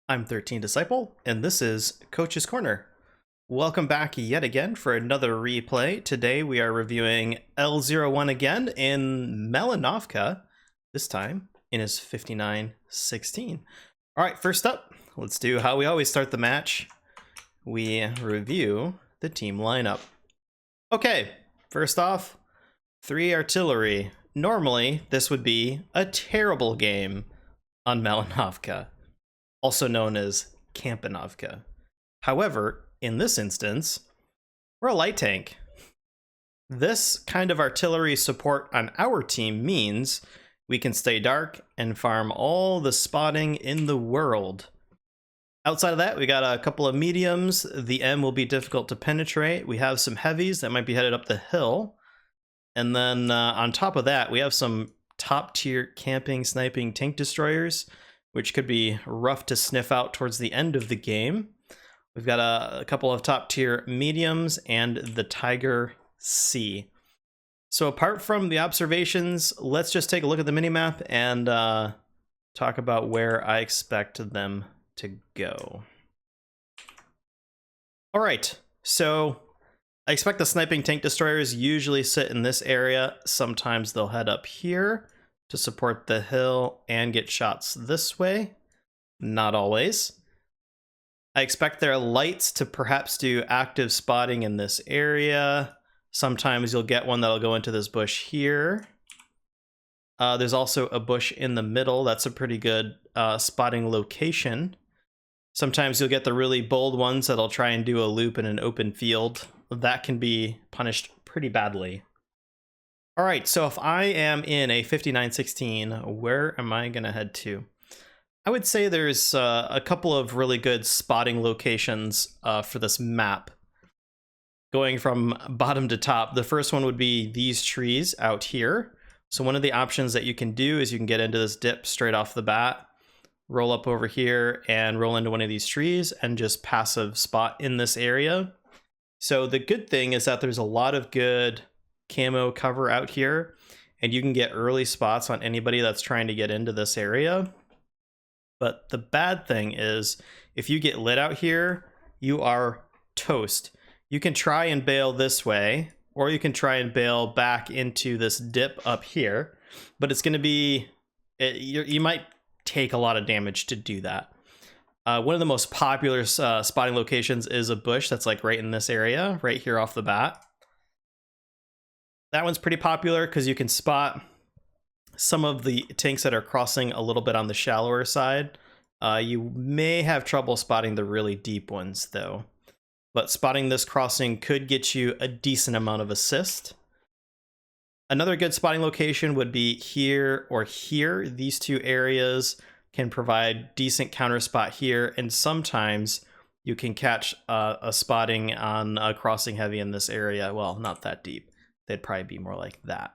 I'm 13 Disciple, and this is Coach's Corner. Welcome back yet again for another replay. Today we are reviewing L01 again in Malinovka, this time in his 59-16. Alright, first up, let's do how we always start the match. We review the team lineup. Okay, first off, 3 artillery. Normally, this would be a terrible game on Malinovka, also known as Campanovka. However, in this instance, we're a light tank. This kind of artillery support on our team means we can stay dark and farm all the spotting in the world. Outside of that, we got a couple of mediums. The M will be difficult to penetrate. We have some heavies that might be headed up the hill. And then on top of that, we have some top tier camping, sniping tank destroyers, which could be rough to sniff out towards the end of the game. We've got a couple of top tier mediums and the Tiger C. So apart from the observations, let's just take a look at the minimap and talk about where I expect them to go. All right, so I expect the sniping tank destroyers usually sit in this area. Sometimes they'll head up here to support the hill and get shots this way. Not always. I expect their lights to perhaps do active spotting in this area. Sometimes you'll get one that'll go into this bush here. There's also a bush in the middle. That's a pretty good spotting location. Sometimes you'll get the really bold ones that'll try and do a loop in an open field. That can be punished pretty badly. All right, so if I am in a 59-16, where am I gonna head to? I would say there's a couple of really good spotting locations for this map. Going from bottom to top, the first one would be these trees out here. So one of the options that you can do is you can get into this dip straight off the bat, roll up over here and roll into one of these trees and just passive spot in this area. So the good thing is that there's a lot of good camo cover out here, and you can get early spots on anybody that's trying to get into this area. But the bad thing is, if you get lit out here, you are toast. You can try and bail this way, or you can try and bail back into this dip up here, but it's going to be, you might take a lot of damage to do that. One of the most popular spotting locations is a bush that's like right in this area, right here off the bat. That one's pretty popular because you can spot some of the tanks that are crossing a little bit on the shallower side. You may have trouble spotting the really deep ones though, but spotting this crossing could get you a decent amount of assist. Another good spotting location would be here or here. These two areas can provide decent counter spot here, and sometimes you can catch a spotting on a crossing heavy in this area. Well, not that deep. They'd probably be more like that.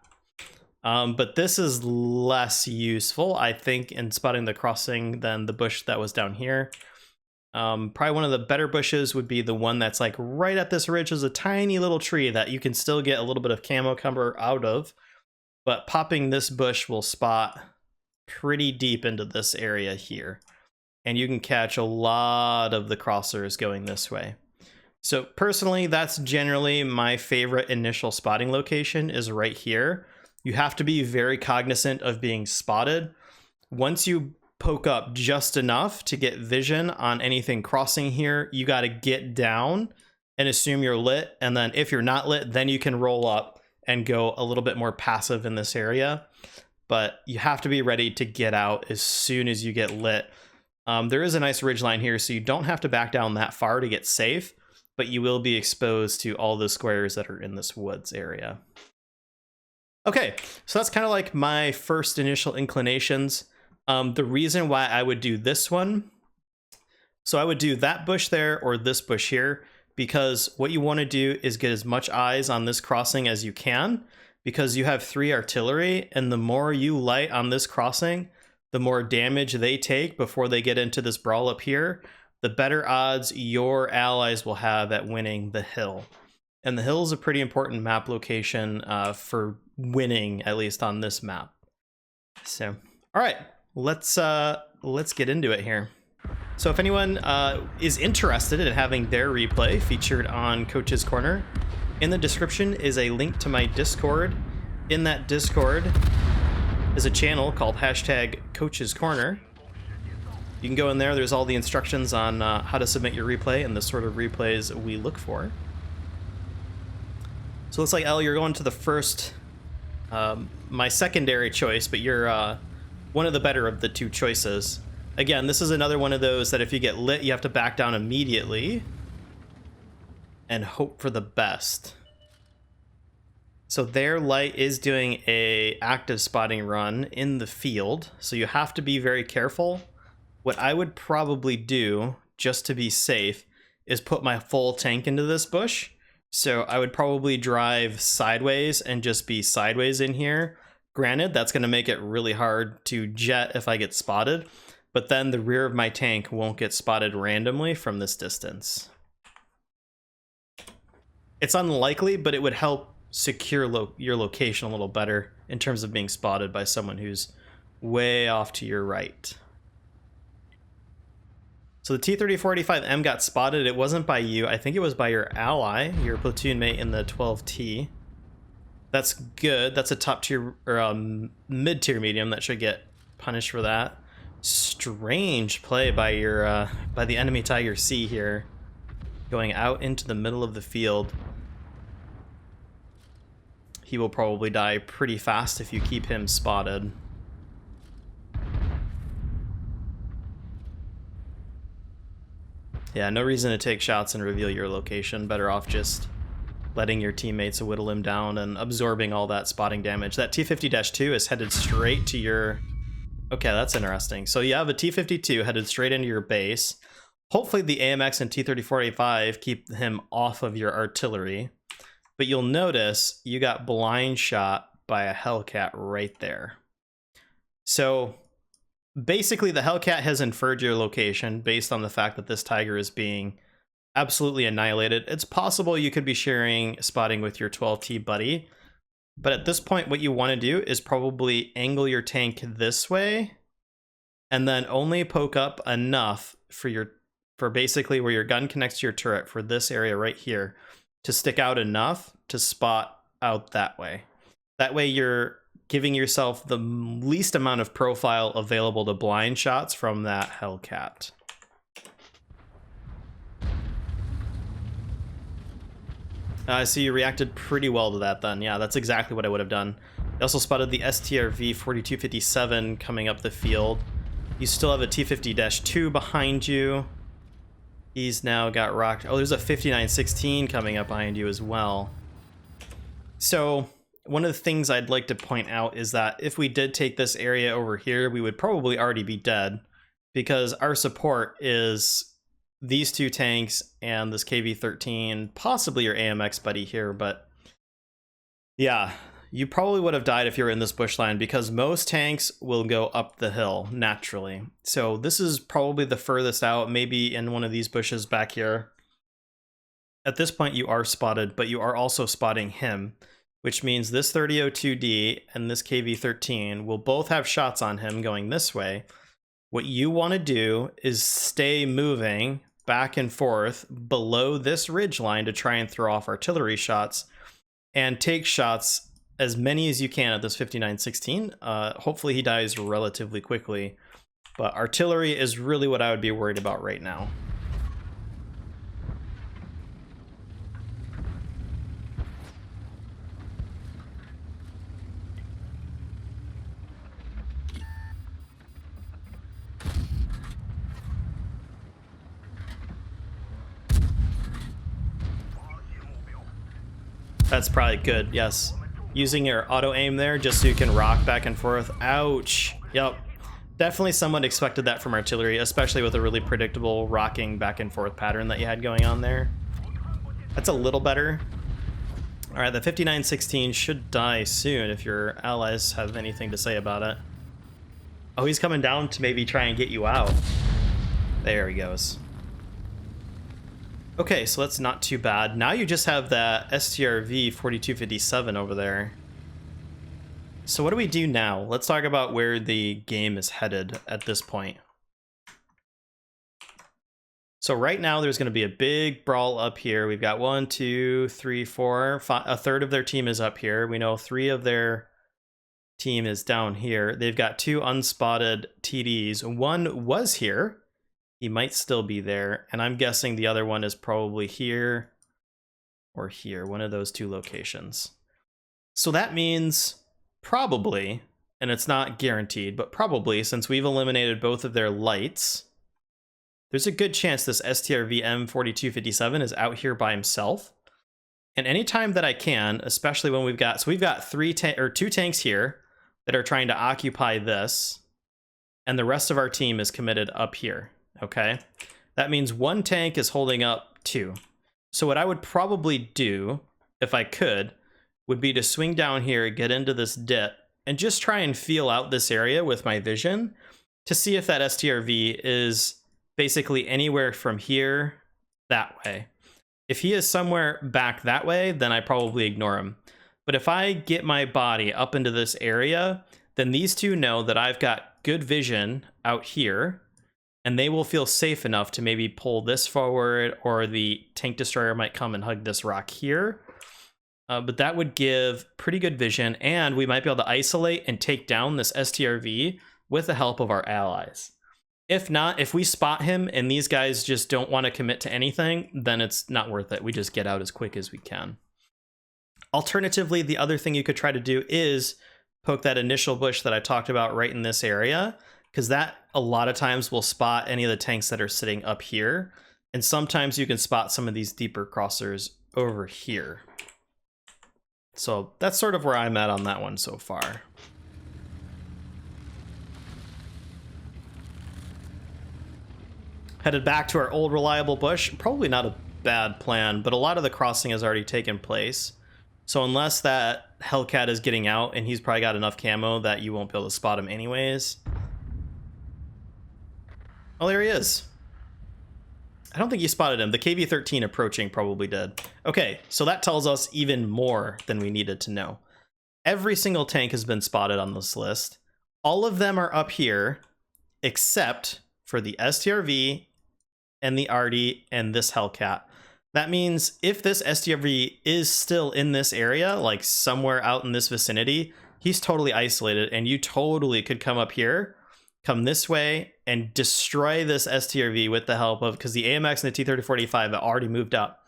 But this is less useful, I think, in spotting the crossing than the bush that was down here. Probably one of the better bushes would be the one that's like right at this ridge. Is a tiny little tree that you can still get a little bit of camo cover out of, but popping this bush will spot pretty deep into this area here, and you can catch a lot of the crossers going this way. So personally, that's generally my favorite initial spotting location, is right here. You have to be very cognizant of being spotted. Once you poke up just enough to get vision on anything crossing here, you got to get down and assume you're lit. And then if you're not lit, then you can roll up and go a little bit more passive in this area. But you have to be ready to get out as soon as you get lit. There is a nice ridge line here, so you don't have to back down that far to get safe, but you will be exposed to all the squares that are in this woods area. Okay, so that's kind of like my first initial inclinations. The reason why I would do this one, so I would do that bush there or this bush here, because what you want to do is get as much eyes on this crossing as you can, because you have 3 artillery, and the more you light on this crossing, the more damage they take before they get into this brawl up here, the better odds your allies will have at winning the hill. And the hill is a pretty important map location for winning, at least on this map. So, all right, let's get into it here. So if anyone is interested in having their replay featured on Coach's Corner, in the description is a link to my Discord. In that Discord is a channel called #Coach's Corner. You can go in there. There's all the instructions on how to submit your replay and the sort of replays we look for. So it looks like, Elle, you're going to the first, my secondary choice, but you're one of the better of the two choices. Again, this is another one of those that if you get lit, you have to back down immediately and hope for the best. So their light is doing a active spotting run in the field, so you have to be very careful. What I would probably do, just to be safe, is put my full tank into this bush. So I would probably drive sideways and just be sideways in here. Granted, that's going to make it really hard to jet if I get spotted, but then the rear of my tank won't get spotted randomly from this distance. It's unlikely, but it would help secure your location a little better in terms of being spotted by someone who's way off to your right. So the T-3485M got spotted. It wasn't by you. I think it was by your ally, your platoon mate in the 12T. That's good. That's a top tier or mid-tier medium that should get punished for that. Strange play by your by the enemy Tiger C here, going out into the middle of the field. He will probably die pretty fast if you keep him spotted. Yeah, no reason to take shots and reveal your location. Better off just letting your teammates whittle him down and absorbing all that spotting damage. That T-50-2 is headed straight to your... Okay, that's interesting. So you have a T-52 headed straight into your base. Hopefully the AMX and T-3485 keep him off of your artillery. But you'll notice you got blind shot by a Hellcat right there. So basically the Hellcat has inferred your location based on the fact that this Tiger is being absolutely annihilated. It's possible you could be sharing spotting with your 12T buddy, but at this point what you want to do is probably angle your tank this way and then only poke up enough for basically where your gun connects to your turret, for this area right here, to stick out enough to spot out that way. That way you're giving yourself the least amount of profile available to blind shots from that Hellcat. I see you reacted pretty well to that then. Yeah, that's exactly what I would have done. I also spotted the STRV 4257 coming up the field. You still have a T-50-2 behind you. He's now got rocked. Oh, there's a 5916 coming up behind you as well. So one of the things I'd like to point out is that if we did take this area over here, we would probably already be dead, because our support is these two tanks and this KV-13, possibly your AMX buddy here. But yeah, you probably would have died if you were in this bush line, because most tanks will go up the hill naturally. So this is probably the furthest out, maybe in one of these bushes back here. At this point you are spotted, but you are also spotting him, which means this 3002D and this KV-13 will both have shots on him going this way. What you want to do is stay moving back and forth below this ridge line to try and throw off artillery shots and take shots, as many as you can, at this 5916. Hopefully he dies relatively quickly, but artillery is really what I would be worried about right now. That's probably good, yes. Using your auto aim there just so you can rock back and forth. Ouch. Yep. Definitely someone expected that from artillery, especially with a really predictable rocking back and forth pattern that you had going on there. That's a little better. Alright, the 5916 should die soon if your allies have anything to say about it. Oh, he's coming down to maybe try and get you out. There he goes. Okay, so that's not too bad. Now you just have that STRV 4257 over there. So what do we do now? Let's talk about where the game is headed at this point. So right now there's going to be a big brawl up here. We've got 1, 2, 3, 4, 5, a third of their team is up here. We know 3 of their team is down here. They've got 2 unspotted TDs. One was here. He might still be there. And I'm guessing the other one is probably here or here, one of those 2 locations. So that means probably, and it's not guaranteed, but probably, since we've eliminated both of their lights, there's a good chance this STRV M4257 is out here by himself. And anytime that I can, especially when we've got 2 tanks here that are trying to occupy this, and the rest of our team is committed up here, okay? That means 1 tank is holding up 2. So what I would probably do, if I could, would be to swing down here, get into this dip, and just try and feel out this area with my vision to see if that STRV is basically anywhere from here that way. If he is somewhere back that way, then I probably ignore him. But if I get my body up into this area, then these 2 know that I've got good vision out here, and they will feel safe enough to maybe pull this forward, or the tank destroyer might come and hug this rock here. But that would give pretty good vision, and we might be able to isolate and take down this STRV with the help of our allies. If not, if we spot him and these guys just don't want to commit to anything, then it's not worth it. We just get out as quick as we can. Alternatively, the other thing you could try to do is poke that initial bush that I talked about right in this area, because that a lot of times will spot any of the tanks that are sitting up here. And sometimes you can spot some of these deeper crossers over here. So that's sort of where I'm at on that one so far. Headed back to our old reliable bush. Probably not a bad plan, but a lot of the crossing has already taken place. So unless that Hellcat is getting out, and he's probably got enough camo that you won't be able to spot him anyways. Oh, there he is. I don't think you spotted him. The KV-13 approaching probably did. Okay, so that tells us even more than we needed to know. Every single tank has been spotted on this list. All of them are up here, except for the STRV and the Arty and this Hellcat. That means if this STRV is still in this area, like somewhere out in this vicinity, he's totally isolated, and you totally could come up here, come this way, and destroy this STRV with the help of, because the AMX and the T-3045 have already moved up.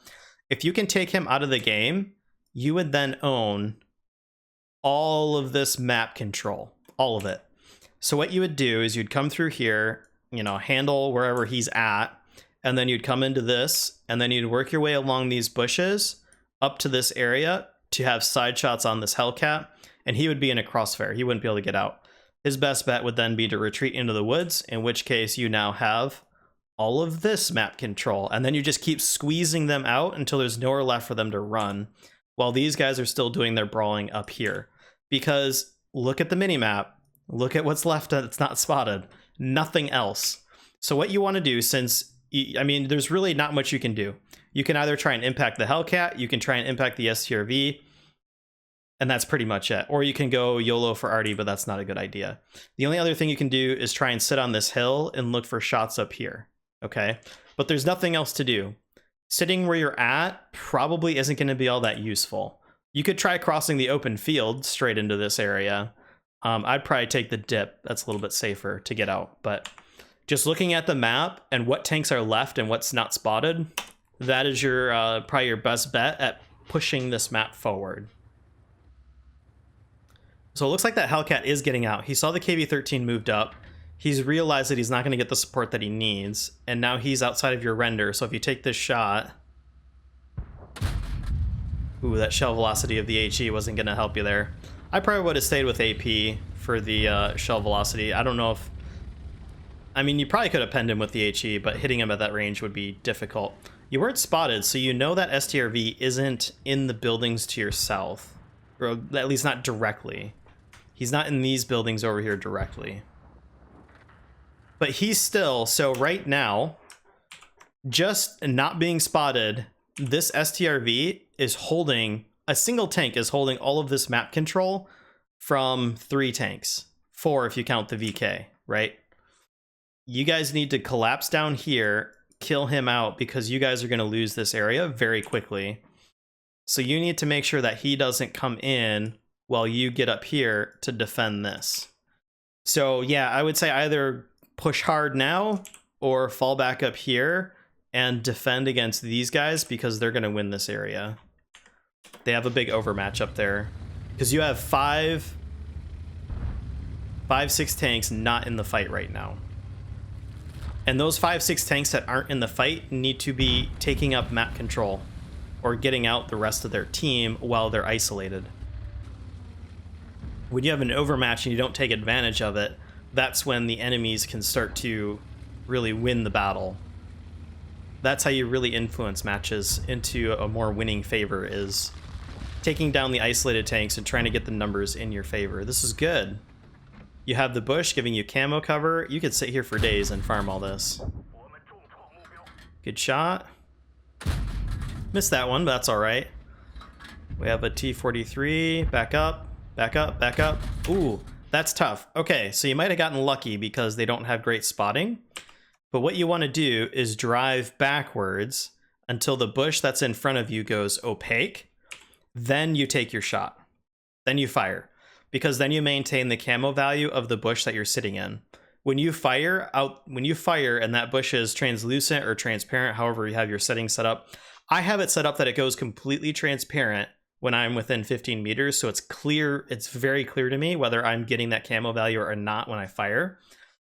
If you can take him out of the game, you would then own all of this map control, all of it. So what you would do is you'd come through here, you know, handle wherever he's at, and then you'd come into this, and then you'd work your way along these bushes up to this area to have side shots on this Hellcat, and he would be in a crossfire. He wouldn't be able to get out. His best bet would then be to retreat into the woods, in which case you now have all of this map control, and then you just keep squeezing them out until there's nowhere left for them to run, while these guys are still doing their brawling up here. Because look at the minimap, look at what's left that's not spotted, nothing else. So what you want to do, since, I mean, there's really not much you can do. You can either try and impact the Hellcat, you can try and impact the STRV, and that's pretty much it. Or you can go YOLO for Arty, but that's not a good idea. The only other thing you can do is try and sit on this hill and look for shots up here, okay? But there's nothing else to do. Sitting where you're at probably isn't going to be all that useful. You could try crossing the open field straight into this area. I'd probably take the dip. That's a little bit safer to get out. But just looking at the map and what tanks are left and what's not spotted, that is your probably your best bet at pushing this map forward. So it looks like that Hellcat is getting out. He saw the KV-13 moved up. He's realized that he's not going to get the support that he needs. And now he's outside of your render. So if you take this shot... Ooh, that shell velocity of the HE wasn't going to help you there. I probably would have stayed with AP for the shell velocity. I don't know if... I mean, you probably could have penned him with the HE, but hitting him at that range would be difficult. You weren't spotted, so you know that STRV isn't in the buildings to your south. Or at least not directly. He's not in these buildings over here directly. But he's still, so right now, just not being spotted, this STRV is holding, a single tank is holding all of this map control from 3 tanks. 4 if you count the VK, right? You guys need to collapse down here, kill him out because you guys are going to lose this area very quickly. So you need to make sure that he doesn't come in while you get up here to defend this. So yeah, I would say either push hard now or fall back up here and defend against these guys because they're going to win this area. They have a big overmatch up there because you have 6 tanks not in the fight right now. And those 5-6 tanks that aren't in the fight need to be taking up map control or getting out the rest of their team while they're isolated. When you have an overmatch and you don't take advantage of it, that's when the enemies can start to really win the battle. That's how you really influence matches into a more winning favor, is taking down the isolated tanks and trying to get the numbers in your favor. This is good. You have the bush giving you camo cover. You could sit here for days and farm all this. Good shot. Missed that one, but that's all right. We have a T-43. Back up, back up, back up. Ooh, that's tough. Okay, so you might have gotten lucky because they don't have great spotting. But what you want to do is drive backwards until the bush that's in front of you goes opaque. Then you take your shot. Then you fire. Because then you maintain the camo value of the bush that you're sitting in. When you fire and that bush is translucent or transparent, however you have your settings set up, I have it set up that it goes completely transparent when I'm within 15 meters, so it's clear, it's very clear to me whether I'm getting that camo value or not when I fire.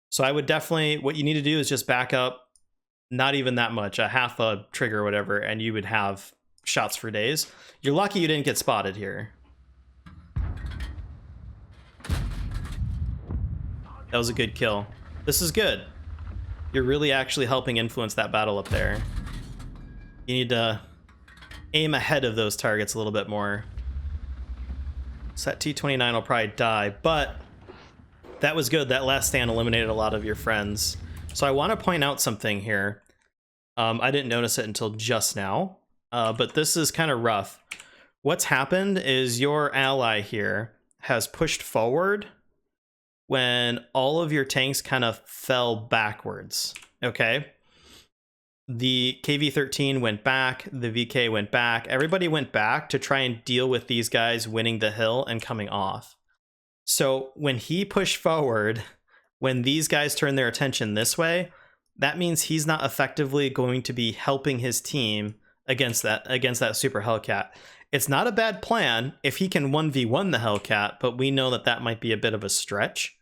So I would definitely, what you need to do is just back up, not even that much, a half a trigger or whatever, and you would have shots for days. You're lucky you didn't get spotted here. That was a good kill. This is good. You're really actually helping influence that battle up there. You need to aim ahead of those targets a little bit more. So that T-29 will probably die, but that was good. That last stand eliminated a lot of your friends. So I want to point out something here. I didn't notice it until just now, but this is kind of rough. What's happened is your ally here has pushed forward when all of your tanks kind of fell backwards, okay? The KV-13 went back, the VK went back, everybody went back to try and deal with these guys winning the hill and coming off. So when he pushed forward, when these guys turn their attention this way, that means he's not effectively going to be helping his team against that Super Hellcat. It's not a bad plan if he can 1v1 the Hellcat, but we know that that might be a bit of a stretch.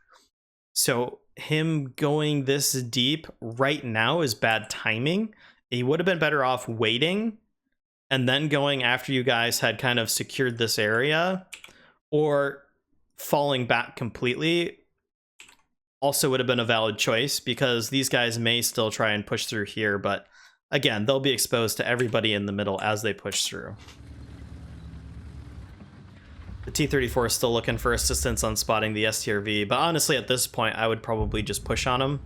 So him going this deep right now is bad timing. He would have been better off waiting and then going after you guys had kind of secured this area, or falling back completely also would have been a valid choice, because these guys may still try and push through here, but again, they'll be exposed to everybody in the middle as they push through. The T-34 is still looking for assistance on spotting the STRV, but honestly at this point I would probably just push on him.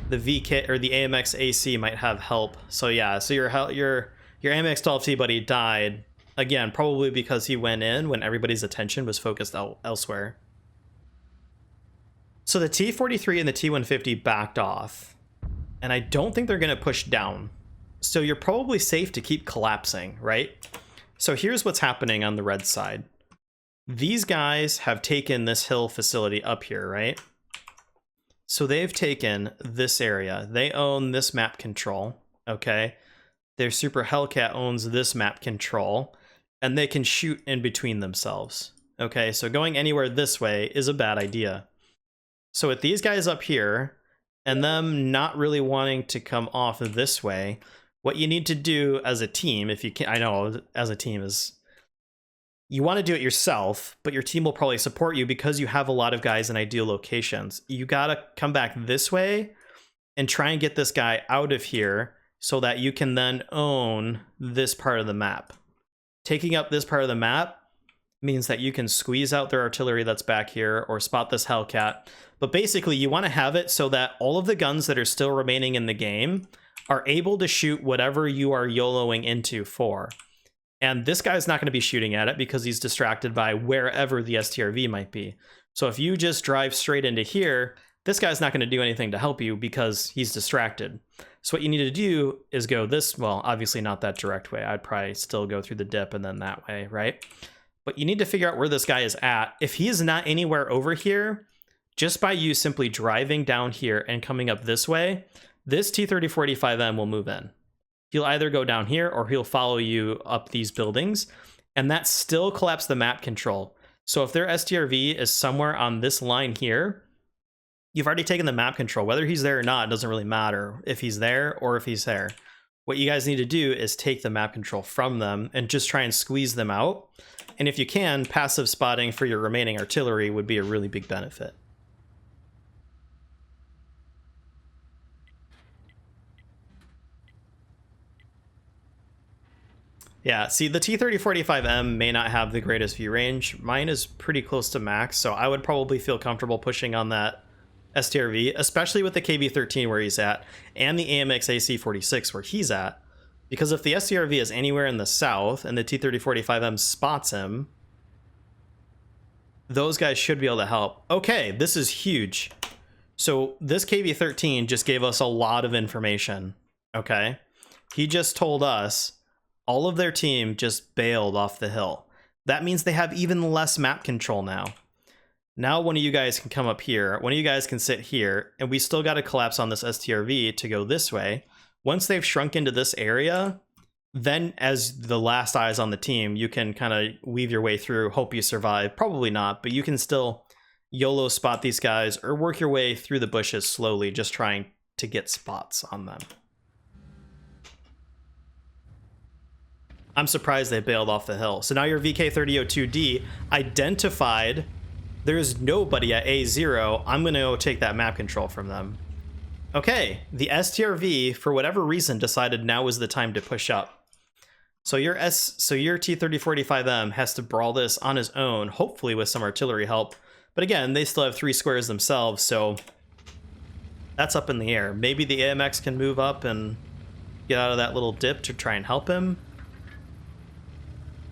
The VK or the AMX AC might have help. So yeah, so your AMX 12T buddy died again, probably because he went in when everybody's attention was focused elsewhere. So the T-43 and the T-150 backed off, and I don't think they're going to push down. So you're probably safe to keep collapsing, right? So here's what's happening on the red side. These guys have taken this hill facility up here, right? So they've taken this area. They own this map control, okay? Their Super Hellcat owns this map control, and they can shoot in between themselves, okay? So going anywhere this way is a bad idea. So with these guys up here, and them not really wanting to come off this way, what you need to do as a team, if you can, I know as a team is, you want to do it yourself, but your team will probably support you because you have a lot of guys in ideal locations. You got to come back this way and try and get this guy out of here so that you can then own this part of the map. Taking up this part of the map means that you can squeeze out their artillery that's back here or spot this Hellcat. But basically you want to have it so that all of the guns that are still remaining in the game are able to shoot whatever you are YOLOing into for. And this guy's not going to be shooting at it because he's distracted by wherever the STRV might be. So if you just drive straight into here, this guy's not going to do anything to help you because he's distracted. So what you need to do is go this, well, obviously not that direct way. I'd probably still go through the dip and then that way, right? But you need to figure out where this guy is at. If he is not anywhere over here, just by you simply driving down here and coming up this way, this T-3045M will move in. He'll either go down here or he'll follow you up these buildings, and that still collapses the map control. So if their STRV is somewhere on this line here, you've already taken the map control. Whether he's there or not, it doesn't really matter if he's there or if he's there. What you guys need to do is take the map control from them and just try and squeeze them out. And if you can, passive spotting for your remaining artillery would be a really big benefit. Yeah, see, the T-3045M may not have the greatest view range. Mine is pretty close to max, so I would probably feel comfortable pushing on that STRV, especially with the KV-13 where he's at, and the AMX AC-46 where he's at. Because if the STRV is anywhere in the south, and the T-3045M spots him, those guys should be able to help. Okay, this is huge. So this KV-13 just gave us a lot of information, okay? He just told us all of their team just bailed off the hill. That means they have even less map control now. Now one of you guys can come up here, one of you guys can sit here, and we still got to collapse on this STRV to go this way. Once they've shrunk into this area, then as the last eyes on the team, you can kind of weave your way through, hope you survive. Probably not, but you can still YOLO spot these guys or work your way through the bushes slowly, just trying to get spots on them. I'm surprised they bailed off the hill. So now your VK3002D identified there's nobody at A0. I'm going to go take that map control from them. Okay, the STRV, for whatever reason, decided now is the time to push up. So your T-3045M has to brawl this on his own, hopefully with some artillery help. But again, they still have 3 squares themselves, so that's up in the air. Maybe the AMX can move up and get out of that little dip to try and help him.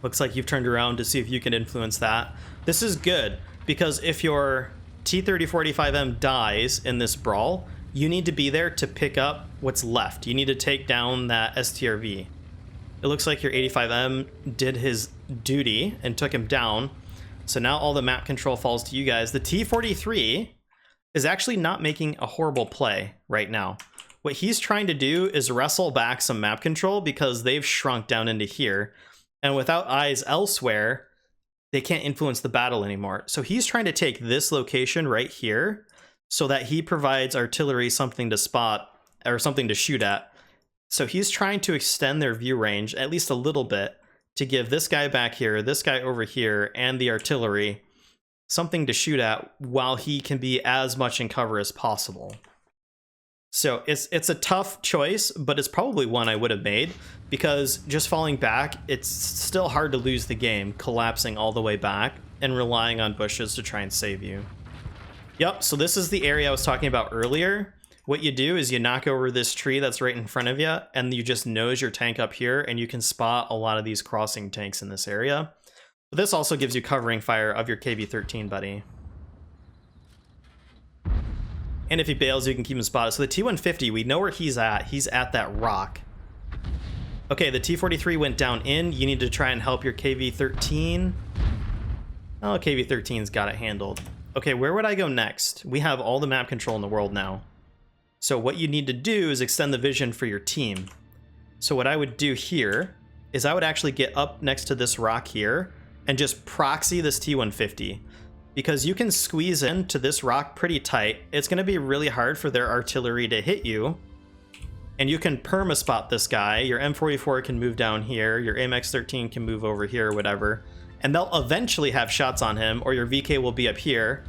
Looks like you've turned around to see if you can influence that. This is good, because if your T-3045M dies in this brawl, you need to be there to pick up what's left. You need to take down that STRV. It looks like your 85M did his duty and took him down. So now all the map control falls to you guys. The T-43 is actually not making a horrible play right now. What he's trying to do is wrestle back some map control because they've shrunk down into here. And without eyes elsewhere, they can't influence the battle anymore. So he's trying to take this location right here so that he provides artillery something to spot or something to shoot at. So he's trying to extend their view range at least a little bit to give this guy back here, this guy over here, and the artillery something to shoot at while he can be as much in cover as possible. So it's a tough choice, but it's probably one I would have made, because just falling back, it's still hard to lose the game, collapsing all the way back and relying on bushes to try and save you. Yep, so this is the area I was talking about earlier. What you do is you knock over this tree that's right in front of you, and you just nose your tank up here, and you can spot a lot of these crossing tanks in this area. But this also gives you covering fire of your KV-13 buddy. And if he bails, you can keep him spotted. So the T-150, we know where he's at. He's at that rock. Okay, the T-43 went down in. You need to try and help your KV-13. Oh, KV-13's got it handled. Okay, where would I go next? We have all the map control in the world now. So what you need to do is extend the vision for your team. So what I would do here is I would actually get up next to this rock here and just proxy this T-150. Because you can squeeze into this rock pretty tight. It's going to be really hard for their artillery to hit you. And you can perma-spot this guy. Your M44 can move down here. Your MX-13 can move over here or whatever. And they'll eventually have shots on him, or your VK will be up here,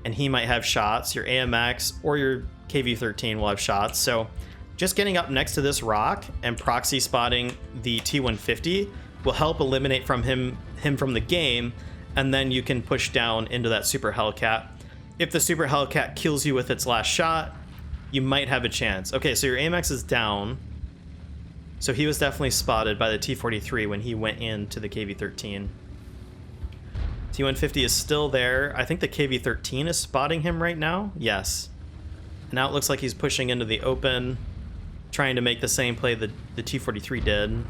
and he might have shots. Your AMX or your KV-13 will have shots. So just getting up next to this rock and proxy spotting the T-150 will help eliminate him from the game, and then you can push down into that Super Hellcat. If the Super Hellcat kills you with its last shot, you might have a chance. Okay, so your AMX is down. So he was definitely spotted by the T-43 when he went into the KV-13. T-150 is still there. I think the KV-13 is spotting him right now. Yes. Now it looks like he's pushing into the open, trying to make the same play the T-43 did.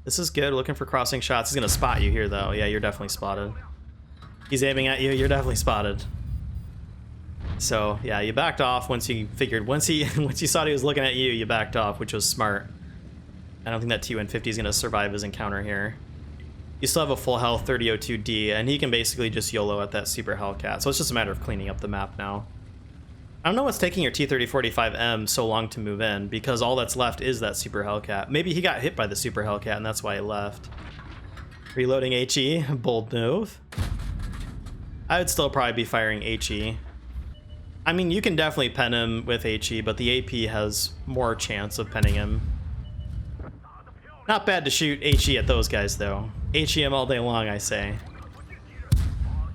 This is good. Looking for crossing shots. He's gonna spot you here, though. Yeah, you're definitely spotted. He's aiming at you. You're definitely spotted. So yeah, you backed off once you figured. Once you saw he was looking at you, you backed off, which was smart. I don't think that T-150 is gonna survive his encounter here. You still have a full health 3002D, and he can basically just YOLO at that Super Hellcat. So it's just a matter of cleaning up the map now. I don't know what's taking your T-3045M so long to move in, because all that's left is that Super Hellcat. Maybe he got hit by the Super Hellcat, and that's why he left. Reloading HE, bold move. I would still probably be firing HE. I mean, you can definitely pen him with HE, but the AP has more chance of penning him. Not bad to shoot HE at those guys, though. HEM all day long, I say.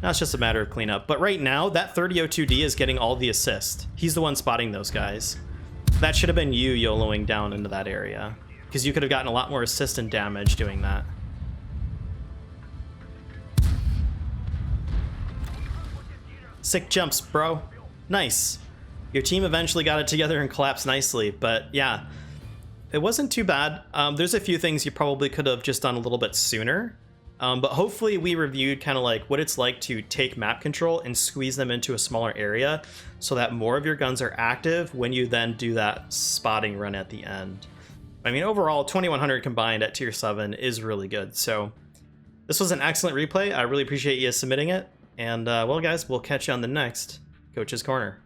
Now it's just a matter of cleanup. But right now, that 3002D is getting all the assist. He's the one spotting those guys. That should have been you YOLOing down into that area, because you could have gotten a lot more assist and damage doing that. Sick jumps, bro. Nice. Your team eventually got it together and collapsed nicely, but yeah, it wasn't too bad. There's a few things you probably could have just done a little bit sooner, but hopefully we reviewed kind of like what it's like to take map control and squeeze them into a smaller area so that more of your guns are active when you then do that spotting run at the end. I mean, overall, 2100 combined at tier 7 is really good. So this was an excellent replay. I really appreciate you submitting it. And well, guys, we'll catch you on the next Coach's Corner.